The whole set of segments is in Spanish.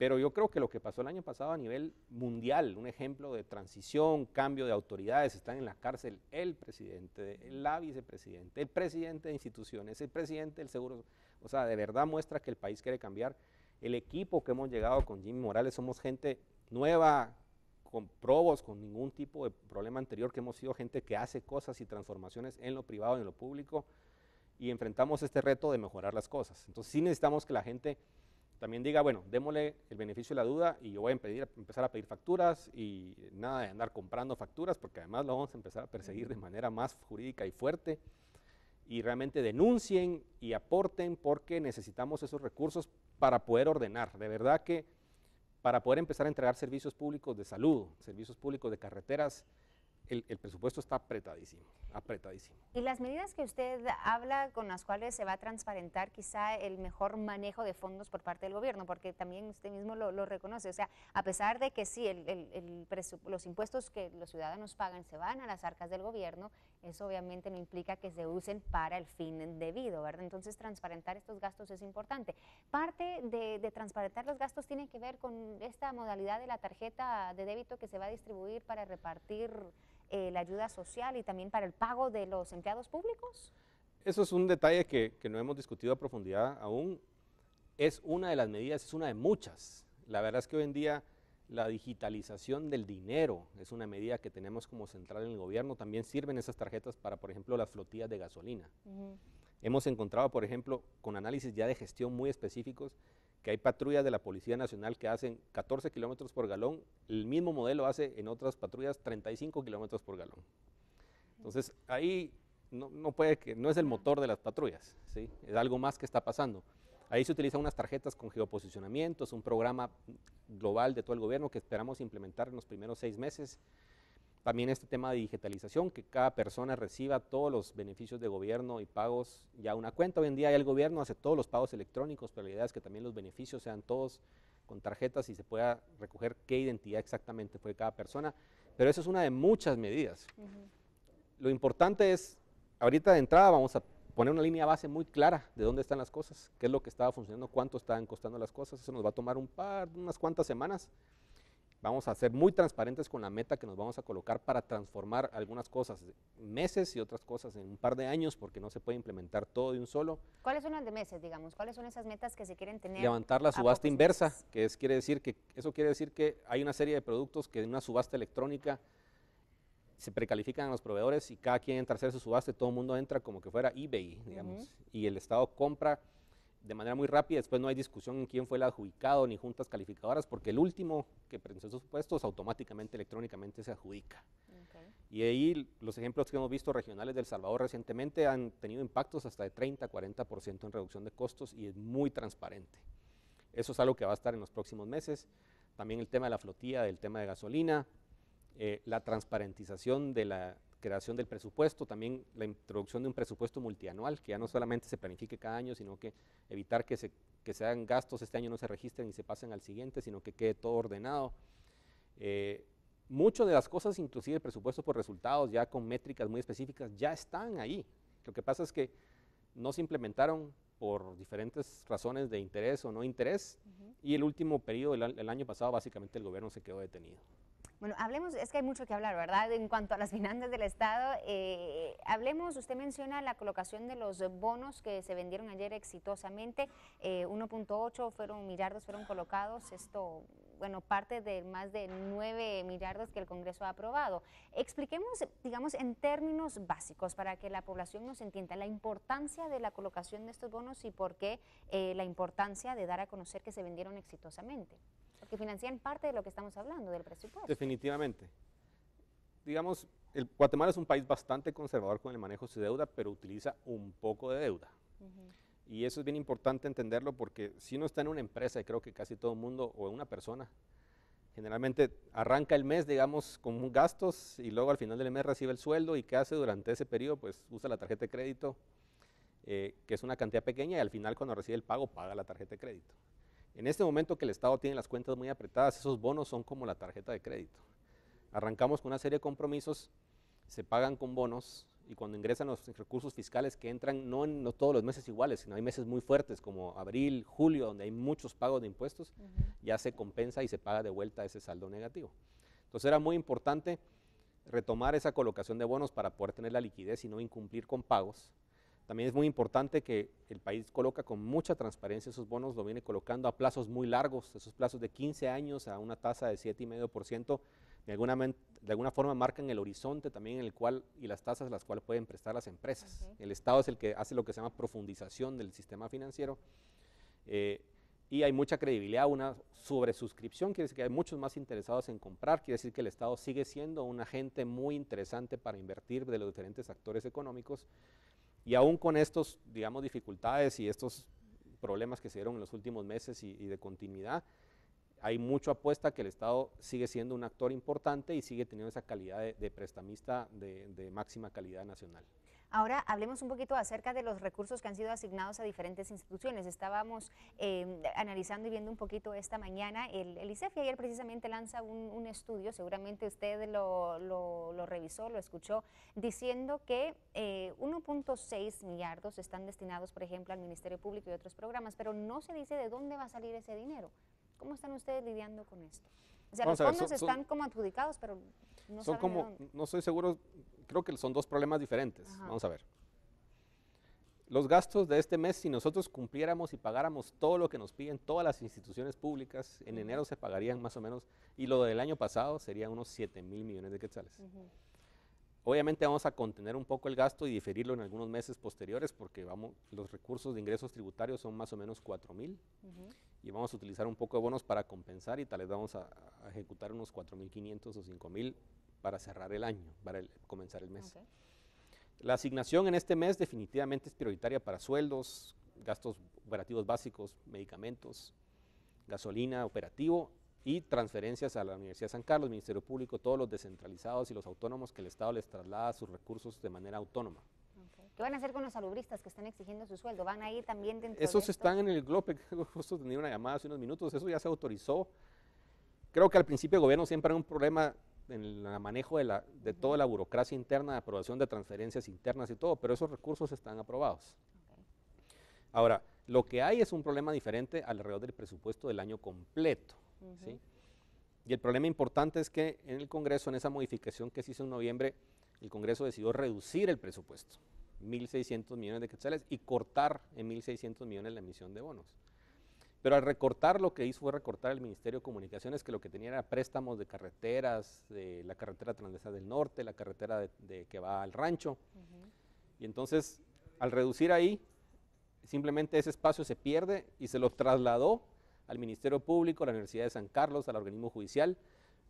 Pero yo creo que lo que pasó el año pasado a nivel mundial, un ejemplo de transición, cambio de autoridades, están en la cárcel el presidente, la vicepresidente, el presidente de instituciones, el presidente del seguro, o sea, de verdad muestra que el país quiere cambiar. El equipo que hemos llegado con Jimmy Morales, somos gente nueva, con probos, con ningún tipo de problema anterior, que hemos sido gente que hace cosas y transformaciones en lo privado y en lo público, y enfrentamos este reto de mejorar las cosas. Entonces sí necesitamos que la gente también diga, bueno, démosle el beneficio de la duda y yo voy a empezar a pedir facturas y nada de andar comprando facturas, porque además lo vamos a empezar a perseguir de manera más jurídica y fuerte, y realmente denuncien y aporten, porque necesitamos esos recursos para poder ordenar. De verdad que para poder empezar a entregar servicios públicos de salud, servicios públicos de carreteras, el presupuesto está apretadísimo, apretadísimo. Y las medidas que usted habla, con las cuales se va a transparentar quizá el mejor manejo de fondos por parte del gobierno, porque también usted mismo lo reconoce, o sea, a pesar de que sí, los impuestos que los ciudadanos pagan se van a las arcas del gobierno, eso obviamente no implica que se usen para el fin debido, ¿verdad? Entonces, transparentar estos gastos es importante. Parte de transparentar los gastos tiene que ver con esta modalidad de la tarjeta de débito que se va a distribuir para repartir la ayuda social y también para el pago de los empleados públicos. Eso es un detalle que no hemos discutido a profundidad aún. Es una de las medidas, es una de muchas. La verdad es que hoy en día la digitalización del dinero es una medida que tenemos como central en el gobierno. También sirven esas tarjetas para, por ejemplo, las flotillas de gasolina. Hemos encontrado, por ejemplo, con análisis ya de gestión muy específicos, que hay patrullas de la Policía Nacional que hacen 14 kilómetros por galón, el mismo modelo hace en otras patrullas 35 kilómetros por galón. Entonces, ahí no es el motor de las patrullas, ¿sí? Es algo más que está pasando. Ahí se utilizan unas tarjetas con geoposicionamiento, es un programa global de todo el gobierno que esperamos implementar en los primeros 6 meses. También este tema de digitalización, que cada persona reciba todos los beneficios de gobierno y pagos ya una cuenta. Hoy en día ya el gobierno hace todos los pagos electrónicos, pero la idea es que también los beneficios sean todos con tarjetas y se pueda recoger qué identidad exactamente fue cada persona. Pero eso es una de muchas medidas. Lo importante es, ahorita de entrada vamos a poner una línea base muy clara de dónde están las cosas, qué es lo que estaba funcionando, cuánto estaban costando las cosas. Eso nos va a tomar unas cuantas semanas. Vamos a ser muy transparentes con la meta que nos vamos a colocar para transformar algunas cosas en meses y otras cosas en un par de años, porque no se puede implementar todo de un solo. ¿Cuáles son las de meses, digamos? ¿Cuáles son esas metas que se quieren tener? Levantar la subasta inversa, eso quiere decir que hay una serie de productos que en una subasta electrónica se precalifican a los proveedores y cada quien entra a hacer su subasta y todo el mundo entra como que fuera eBay, digamos, y el Estado compra de manera muy rápida. Después no hay discusión en quién fue el adjudicado ni juntas calificadoras, porque el último que presentó sus puestos automáticamente, electrónicamente se adjudica. Y ahí los ejemplos que hemos visto regionales de El Salvador recientemente han tenido impactos hasta de 30-40% en reducción de costos y es muy transparente. Eso es algo que va a estar en los próximos meses. También el tema de la flotilla, del tema de gasolina, la transparentización de la creación del presupuesto, también la introducción de un presupuesto multianual, que ya no solamente se planifique cada año, sino que evitar que se hagan gastos este año, no se registren y se pasen al siguiente, sino que quede todo ordenado. Muchas de las cosas, inclusive el presupuesto por resultados, ya con métricas muy específicas, ya están ahí. Lo que pasa es que no se implementaron por diferentes razones de interés o no interés, y el último periodo, el año pasado, básicamente el gobierno se quedó detenido. Bueno, hablemos, es que hay mucho que hablar, ¿verdad? En cuanto a las finanzas del Estado, hablemos, usted menciona la colocación de los bonos que se vendieron ayer exitosamente, 1.8 millardos fueron colocados, esto, bueno, parte de más de 9 millardos que el Congreso ha aprobado. Expliquemos, digamos, en términos básicos, para que la población nos entienda la importancia de la colocación de estos bonos y por qué la importancia de dar a conocer que se vendieron exitosamente. Porque financian parte de lo que estamos hablando, del presupuesto. Definitivamente. Digamos, Guatemala es un país bastante conservador con el manejo de su deuda, pero utiliza un poco de deuda. Y eso es bien importante entenderlo, porque si uno está en una empresa, y creo que casi todo el mundo, o una persona, generalmente arranca el mes, digamos, con gastos, y luego al final del mes recibe el sueldo, y ¿qué hace durante ese periodo? Pues usa la tarjeta de crédito, que es una cantidad pequeña, y al final cuando recibe el pago, paga la tarjeta de crédito. En este momento que el Estado tiene las cuentas muy apretadas, esos bonos son como la tarjeta de crédito. Arrancamos con una serie de compromisos, se pagan con bonos, y cuando ingresan los recursos fiscales que entran no en no todos los meses iguales, sino hay meses muy fuertes como abril, julio, donde hay muchos pagos de impuestos, ya se compensa y se paga de vuelta ese saldo negativo. Entonces era muy importante retomar esa colocación de bonos para poder tener la liquidez y no incumplir con pagos. También es muy importante que el país coloca con mucha transparencia esos bonos, lo viene colocando a plazos muy largos, esos plazos de 15 años a una tasa de 7,5%, de alguna forma marcan el horizonte también en el cual, y las tasas a las cuales pueden prestar las empresas. El Estado es el que hace lo que se llama profundización del sistema financiero, y hay mucha credibilidad, una sobresuscripción, quiere decir que hay muchos más interesados en comprar, quiere decir que el Estado sigue siendo un agente muy interesante para invertir de los diferentes actores económicos, y aún con estos, digamos, dificultades y estos problemas que se dieron en los últimos meses y de continuidad, hay mucha apuesta que el Estado sigue siendo un actor importante y sigue teniendo esa calidad de prestamista de máxima calidad nacional. Ahora hablemos un poquito acerca de los recursos que han sido asignados a diferentes instituciones. Estábamos analizando y viendo un poquito esta mañana, el ICEFI ayer precisamente lanza un estudio, seguramente usted lo revisó, lo escuchó, diciendo que 1.6 millardos están destinados, por ejemplo, al Ministerio Público y otros programas, pero no se dice de dónde va a salir ese dinero. ¿Cómo están ustedes lidiando con esto? O sea, los fondos están como adjudicados, pero no saben de dónde. No estoy seguro, creo que son dos problemas diferentes. Ajá. Vamos a ver. Los gastos de este mes, si nosotros cumpliéramos y pagáramos todo lo que nos piden todas las instituciones públicas, en enero se pagarían más o menos, y lo del año pasado sería unos 7,000 millones de quetzales. Obviamente vamos a contener un poco el gasto y diferirlo en algunos meses posteriores porque los recursos de ingresos tributarios son más o menos 4,000 y vamos a utilizar un poco de bonos para compensar y tal vez vamos a ejecutar unos 4,500 o 5,000 para cerrar el año, para comenzar el mes. La asignación en este mes definitivamente es prioritaria para sueldos, gastos operativos básicos, medicamentos, gasolina, operativo y transferencias a la Universidad de San Carlos, Ministerio Público, todos los descentralizados y los autónomos que el Estado les traslada sus recursos de manera autónoma. ¿Qué van a hacer con los salubristas que están exigiendo su sueldo? ¿Van a ir también dentro Esos de están en el GLOPE, justo tenía una llamada hace unos minutos, eso ya se autorizó. Creo que al principio el gobierno siempre era un problema en el manejo de toda la burocracia interna, de aprobación de transferencias internas y todo, pero esos recursos están aprobados. Ahora, lo que hay es un problema diferente alrededor del presupuesto del año completo. ¿Sí? Y el problema importante es que en el Congreso, en esa modificación que se hizo en noviembre, el Congreso decidió reducir el presupuesto, 1.600 millones de quetzales, y cortar en 1.600 millones la emisión de bonos. Pero al recortar, lo que hizo fue recortar el Ministerio de Comunicaciones, que lo que tenía era préstamos de carreteras, de la carretera transversal del norte, la carretera que va al rancho. Y entonces, al reducir ahí, simplemente ese espacio se pierde y se lo trasladó al Ministerio Público, a la Universidad de San Carlos, al organismo judicial,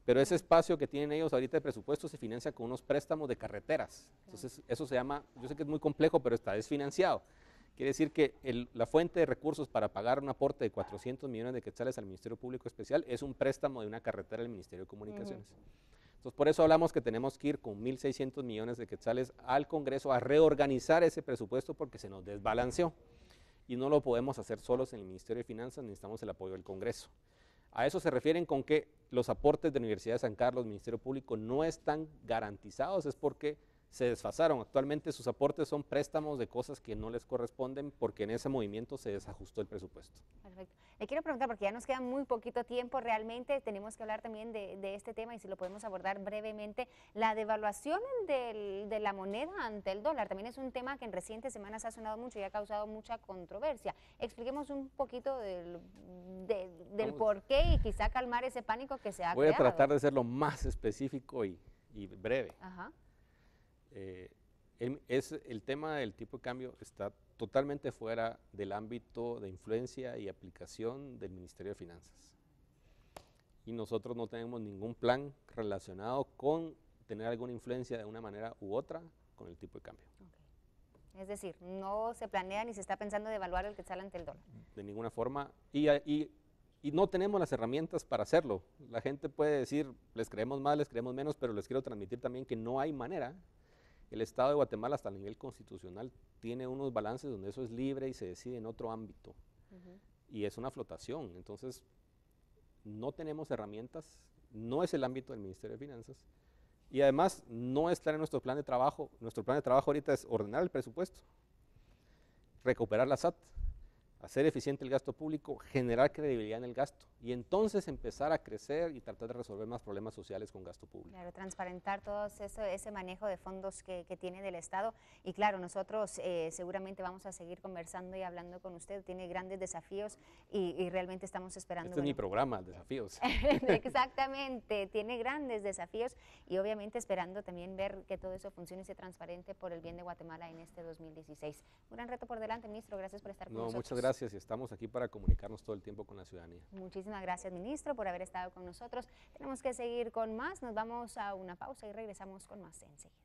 pero ese espacio que tienen ellos ahorita de presupuesto se financia con unos préstamos de carreteras. Entonces, eso se llama, yo sé que es muy complejo, pero está desfinanciado. Quiere decir que la fuente de recursos para pagar un aporte de 400 millones de quetzales al Ministerio Público Especial es un préstamo de una carretera del Ministerio de Comunicaciones. Entonces, por eso hablamos que tenemos que ir con 1.600 millones de quetzales al Congreso a reorganizar ese presupuesto porque se nos desbalanceó. Y no lo podemos hacer solos en el Ministerio de Finanzas, necesitamos el apoyo del Congreso. A eso se refieren con que los aportes de la Universidad de San Carlos, Ministerio Público, no están garantizados, es porque se desfasaron. Actualmente sus aportes son préstamos de cosas que no les corresponden porque en ese movimiento se desajustó el presupuesto. Perfecto. Le quiero preguntar, porque ya nos queda muy poquito tiempo realmente, tenemos que hablar también de este tema y si lo podemos abordar brevemente, la devaluación de la moneda ante el dólar. También es un tema que en recientes semanas ha sonado mucho y ha causado mucha controversia. Expliquemos un poquito del por qué y quizá calmar ese pánico que se ha creado. Voy a tratar de ser lo más específico y breve. Ajá. El tema del tipo de cambio está totalmente fuera del ámbito de influencia y aplicación del Ministerio de Finanzas. Y nosotros no tenemos ningún plan relacionado con tener alguna influencia de una manera u otra con el tipo de cambio. Okay. Es decir, no se planea ni se está pensando devaluar el quetzal ante el dólar. De ninguna forma. Y no tenemos las herramientas para hacerlo. La gente puede decir, les creemos más, les creemos menos, pero les quiero transmitir también que no hay manera. El Estado de Guatemala, hasta el nivel constitucional, tiene unos balances donde eso es libre y se decide en otro ámbito. Y es una flotación. Entonces, no tenemos herramientas, no es el ámbito del Ministerio de Finanzas, Y además no está en nuestro plan de trabajo. Nuestro plan de trabajo ahorita es ordenar el presupuesto, recuperar la SAT, hacer eficiente el gasto público, generar credibilidad en el gasto y entonces empezar a crecer y tratar de resolver más problemas sociales con gasto público. Claro, transparentar todo ese manejo de fondos que tiene del Estado y claro, nosotros seguramente vamos a seguir conversando y hablando con usted, tiene grandes desafíos y realmente estamos esperando. Este es mi programa, Desafíos. Exactamente, tiene grandes desafíos y obviamente esperando también ver que todo eso funcione y sea transparente por el bien de Guatemala en este 2016. Un gran reto por delante, ministro, gracias por estar con nosotros. Muchas gracias y estamos aquí para comunicarnos todo el tiempo con la ciudadanía. Muchísimas gracias, ministro, por haber estado con nosotros. Tenemos que seguir con más, nos vamos a una pausa y regresamos con más enseguida.